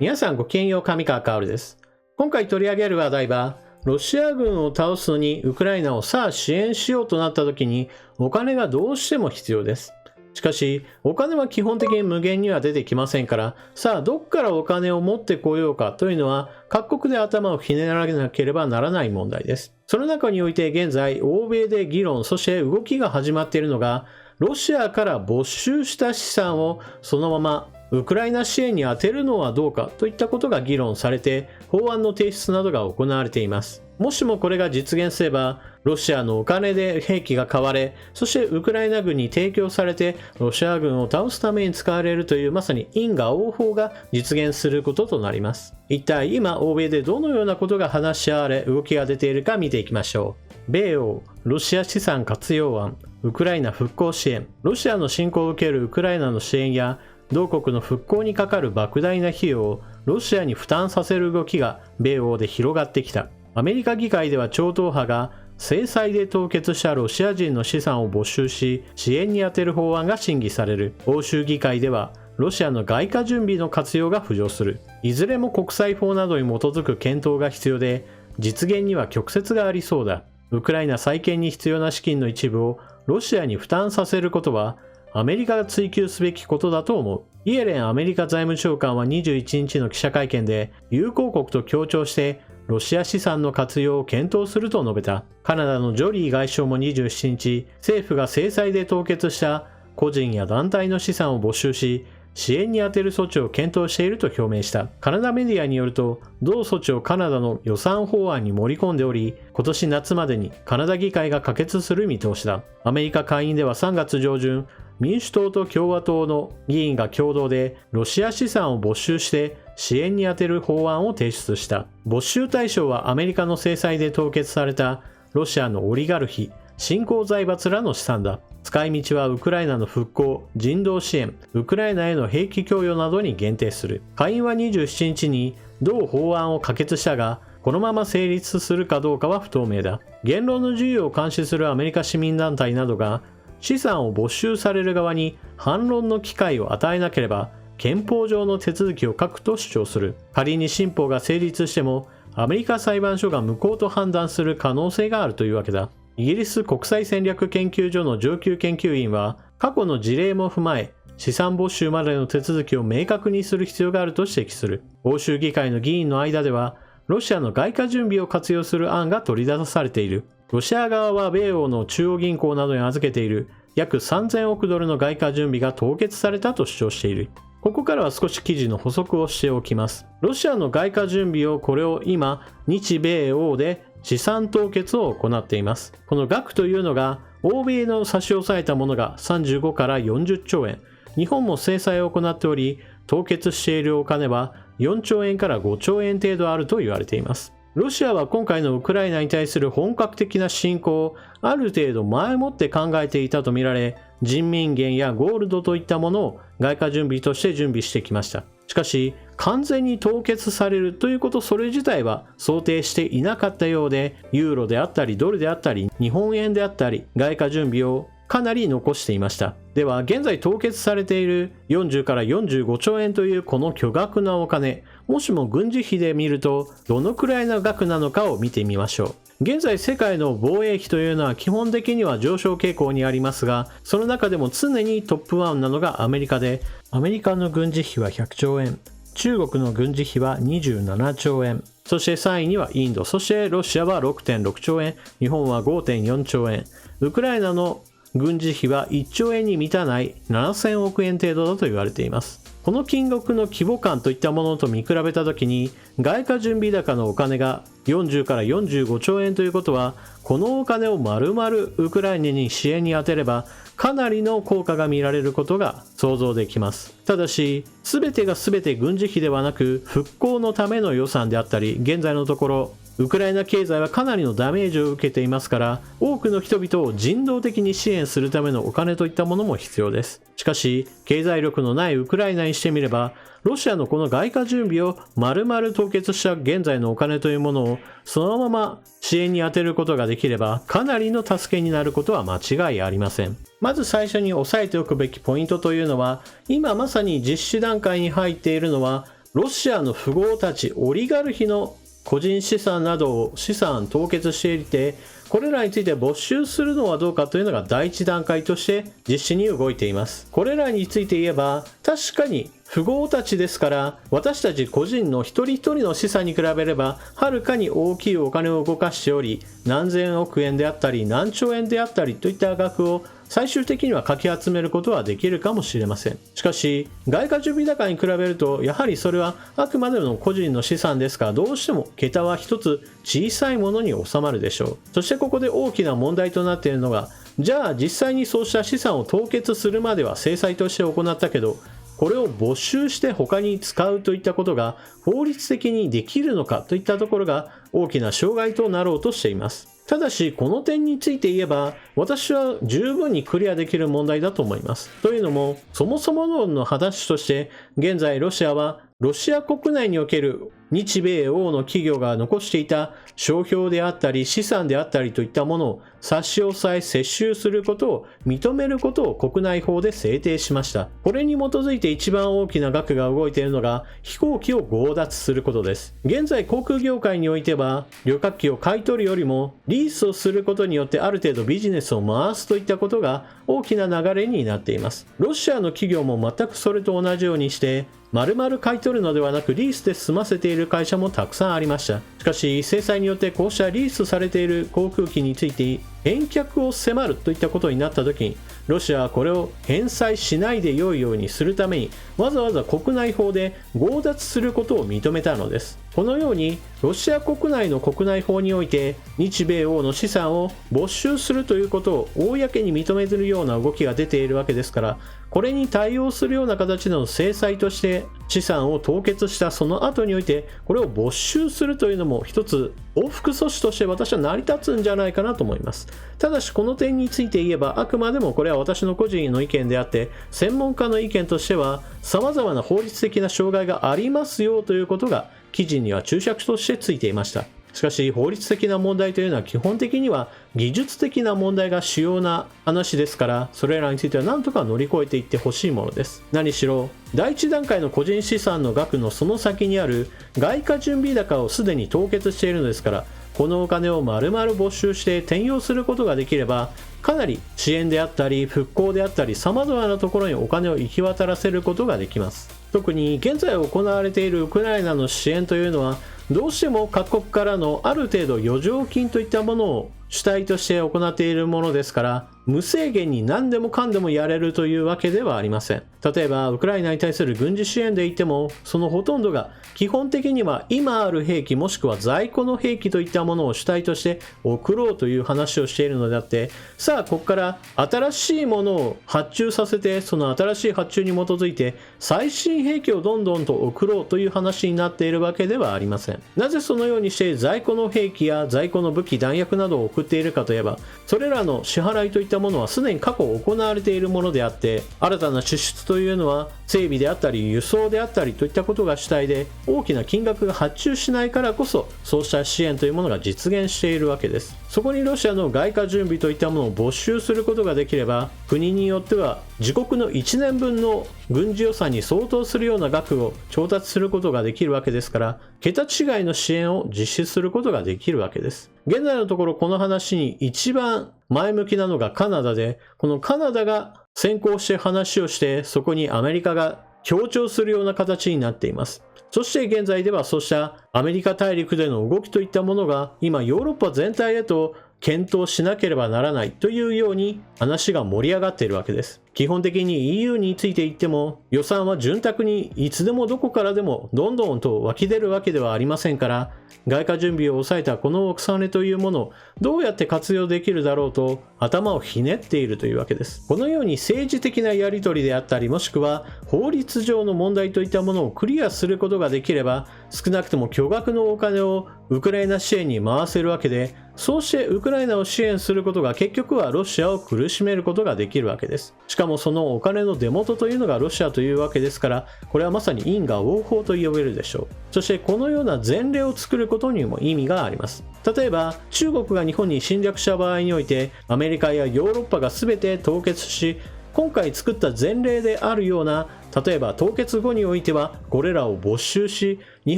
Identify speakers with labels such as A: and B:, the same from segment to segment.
A: 皆さんごきげんよう、上川薫です。今回取り上げる話題は、ロシア軍を倒すのにウクライナをさあ支援しようとなった時にお金がどうしても必要です。しかし、お金は基本的に無限には出てきませんから、さあどっからお金を持ってこようかというのは各国で頭をひねらなければならない問題です。その中において現在、欧米で議論、そして動きが始まっているのが、ロシアから没収した資産をそのままウクライナ支援に充てるのはどうかといったことが議論されて、法案の提出などが行われています。もしもこれが実現すれば、ロシアのお金で兵器が買われ、そしてウクライナ軍に提供されて、ロシア軍を倒すために使われるというまさに因果応報が実現することとなります。一体今、欧米でどのようなことが話し合われ、動きが出ているか見ていきましょう。米欧、ロシア資産活用案、ウクライナ復興支援。ロシアの侵攻を受けるウクライナの支援や、同国の復興にかかる莫大な費用をロシアに負担させる動きが米欧で広がってきた。アメリカ議会では超党派が制裁で凍結したロシア人の資産を没収し支援に充てる法案が審議される。欧州議会ではロシアの外貨準備の活用が浮上する。いずれも国際法などに基づく検討が必要で、実現には曲折がありそうだ。ウクライナ再建に必要な資金の一部をロシアに負担させることはアメリカが追求すべきことだと思う。イエレンアメリカ財務長官は21日の記者会見で、友好国と協調してロシア資産の活用を検討すると述べた。カナダのジョリー外相も27日、政府が制裁で凍結した個人や団体の資産を没収し、支援に充てる措置を検討していると表明した。カナダメディアによると、同措置をカナダの予算法案に盛り込んでおり、今年夏までにカナダ議会が可決する見通しだ。アメリカ下院では3月上旬、民主党と共和党の議員が共同でロシア資産を没収して支援に充てる法案を提出した。没収対象はアメリカの制裁で凍結されたロシアのオリガルヒ、新興財閥らの資産だ。使い道はウクライナの復興、人道支援、ウクライナへの兵器供与などに限定する。下院は27日に同法案を可決したが、このまま成立するかどうかは不透明だ。言論の自由を監視するアメリカ市民団体などが、資産を没収される側に反論の機会を与えなければ憲法上の手続きを書くと主張する。仮に新法が成立してもアメリカ裁判所が無効と判断する可能性があるというわけだ。イギリス国際戦略研究所の上級研究員は過去の事例も踏まえ資産没収までの手続きを明確にする必要があると指摘する。欧州議会の議員の間ではロシアの外貨準備を活用する案が取り出されている。ロシア側は米欧の中央銀行などに預けている約3000億ドルの外貨準備が凍結されたと主張している。ここからは少し記事の補足をしておきます。ロシアの外貨準備これを今、日米欧で資産凍結を行っています。この額というのが、欧米の差し押さえたものが35から40兆円。日本も制裁を行っており、凍結しているお金は4兆円から5兆円程度あると言われています。ロシアは今回のウクライナに対する本格的な侵攻をある程度前もって考えていたとみられ、人民元やゴールドといったものを外貨準備として準備してきました。しかし、完全に凍結されるということそれ自体は想定していなかったようで、ユーロであったりドルであったり日本円であったり外貨準備をかなり残していました。では現在凍結されている40から45兆円というこの巨額なお金、もしも軍事費で見るとどのくらいの額なのかを見てみましょう。現在世界の防衛費というのは基本的には上昇傾向にありますが、その中でも常にトップ1なのがアメリカで、アメリカの軍事費は100兆円、中国の軍事費は27兆円、そして3位にはインド、そしてロシアは 6.6 兆円、日本は 5.4 兆円、ウクライナの軍事費は1兆円に満たない7000億円程度だと言われています。この金額の規模感といったものと見比べたときに、外貨準備高のお金が40から45兆円ということは、このお金を丸々ウクライナに支援に充てれば、かなりの効果が見られることが想像できます。ただし、全てが全て軍事費ではなく、復興のための予算であったり、現在のところ、ウクライナ経済はかなりのダメージを受けていますから、多くの人々を人道的に支援するためのお金といったものも必要です。しかし、経済力のないウクライナにしてみれば、ロシアのこの外貨準備を丸々凍結した現在のお金というものをそのまま支援に充てることができれば、かなりの助けになることは間違いありません。まず最初に押さえておくべきポイントというのは、今まさに実施段階に入っているのは、ロシアの富豪たち、オリガルヒの個人資産などを資産凍結していて、これらについて没収するのはどうかというのが第一段階として実施に動いています。これらについて言えば、確かに富豪たちですから、私たち個人の一人一人の資産に比べれば、はるかに大きいお金を動かしており、何千億円であったり、何兆円であったりといった額を最終的にはかき集めることはできるかもしれません。しかし、外貨準備高に比べると、やはりそれはあくまでも個人の資産ですから、どうしても桁は一つ小さいものに収まるでしょう。そしてここで大きな問題となっているのが、じゃあ実際にそうした資産を凍結するまでは制裁として行ったけど、これを没収して他に使うといったことが法律的にできるのかといったところが大きな障害となろうとしています。ただし、この点について言えば、私は十分にクリアできる問題だと思います。というのも、そもそもの話として、現在ロシアはロシア国内における日米欧の企業が残していた商標であったり資産であったりといったものを差し押さえ接収することを認めることを国内法で制定しました。これに基づいて一番大きな額が動いているのが飛行機を強奪することです。現在航空業界においては旅客機を買い取るよりもリースをすることによってある程度ビジネスを回すといったことが大きな流れになっています。ロシアの企業も全くそれと同じようにして丸々買い取るのではなくリースで済ませている会社もたくさんありました。しかし制裁によってこうしたリースされている航空機について返却を迫るといったことになった時にロシアはこれを返済しないで良いようにするためにわざわざ国内法で強奪することを認めたのです。このようにロシア国内の国内法において日米欧の資産を没収するということを公に認めるような動きが出ているわけですから、これに対応するような形の制裁として資産を凍結したその後においてこれを没収するというのも一つ報復措置として私は成り立つんじゃないかなと思います。ただしこの点について言えばあくまでもこれは私の個人の意見であって専門家の意見としては様々な法律的な障害がありますよということが記事には注釈としてついていました。しかし法律的な問題というのは基本的には技術的な問題が主要な話ですから、それらについては何とか乗り越えていってほしいものです。何しろ第一段階の個人資産の額のその先にある外貨準備高をすでに凍結しているのですから、このお金を丸々没収して転用することができればかなり支援であったり復興であったり様々なところにお金を行き渡らせることができます。特に現在行われているウクライナの支援というのはどうしても各国からのある程度余剰金といったものを主体として行っているものですから、無制限に何でもかんでもやれるというわけではありません。例えばウクライナに対する軍事支援でいてもそのほとんどが基本的には今ある兵器もしくは在庫の兵器といったものを主体として送ろうという話をしているのであって、さあここから新しいものを発注させてその新しい発注に基づいて最新兵器をどんどんと送ろうという話になっているわけではありません。なぜそのようにして在庫の兵器や在庫の武器弾薬などを送っているかといえば、それらの支払いといったものはすでに過去行われているものであって、新たな支出というのは整備であったり輸送であったりといったことが主体で大きな金額が発注しないからこそそうした支援というものが実現しているわけです。そこにロシアの外貨準備といったものを没収することができれば国によっては自国の1年分の軍事予算に相当するような額を調達することができるわけですから、桁違いの支援を実施することができるわけです。現在のところこの話に一番前向きなのがカナダで、このカナダが先行して話をしてそこにアメリカが協調するような形になっています。そして現在ではそうしたアメリカ大陸での動きといったものが今ヨーロッパ全体へと検討しなければならないというように話が盛り上がっているわけです。基本的に EU について言っても予算は潤沢にいつでもどこからでもどんどんと湧き出るわけではありませんから、外貨準備を抑えたこのお金というものをどうやって活用できるだろうと頭をひねっているというわけです。このように政治的なやり取りであったりもしくは法律上の問題といったものをクリアすることができれば少なくとも巨額のお金をウクライナ支援に回せるわけで、そうしてウクライナを支援することが結局はロシアを苦しめることができるわけです。しかもそのお金の出元というのがロシアというわけですから、これはまさに因果応報と呼べるでしょう。そしてこのような前例を作ることにも意味があります。例えば中国が日本に侵略した場合においてアメリカやヨーロッパが全て凍結し今回作った前例であるような、例えば凍結後においてはこれらを没収し日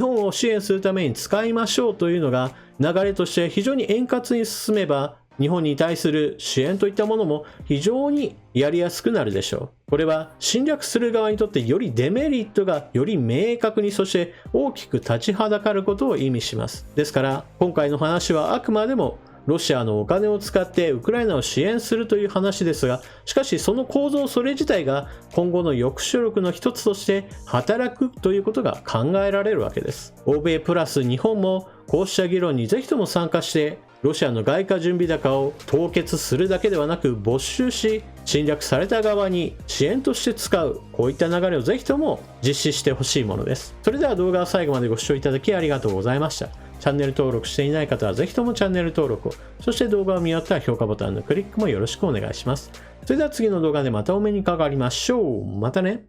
A: 本を支援するために使いましょうというのが流れとして非常に円滑に進めば、日本に対する支援といったものも非常にやりやすくなるでしょう。これは侵略する側にとってよりデメリットがより明確に、そして大きく立ちはだかることを意味します。ですから今回の話はあくまでもロシアのお金を使ってウクライナを支援するという話ですが、しかしその構造それ自体が今後の抑止力の一つとして働くということが考えられるわけです。欧米プラス日本もこうした議論にぜひとも参加して、ロシアの外貨準備高を凍結するだけではなく没収し、侵略された側に支援として使う、こういった流れをぜひとも実施してほしいものです。それでは動画を最後までご視聴いただきありがとうございました。チャンネル登録していない方はぜひともチャンネル登録を、そして動画を見終わったら評価ボタンのクリックもよろしくお願いします。それでは次の動画でまたお目にかかりましょう。またね。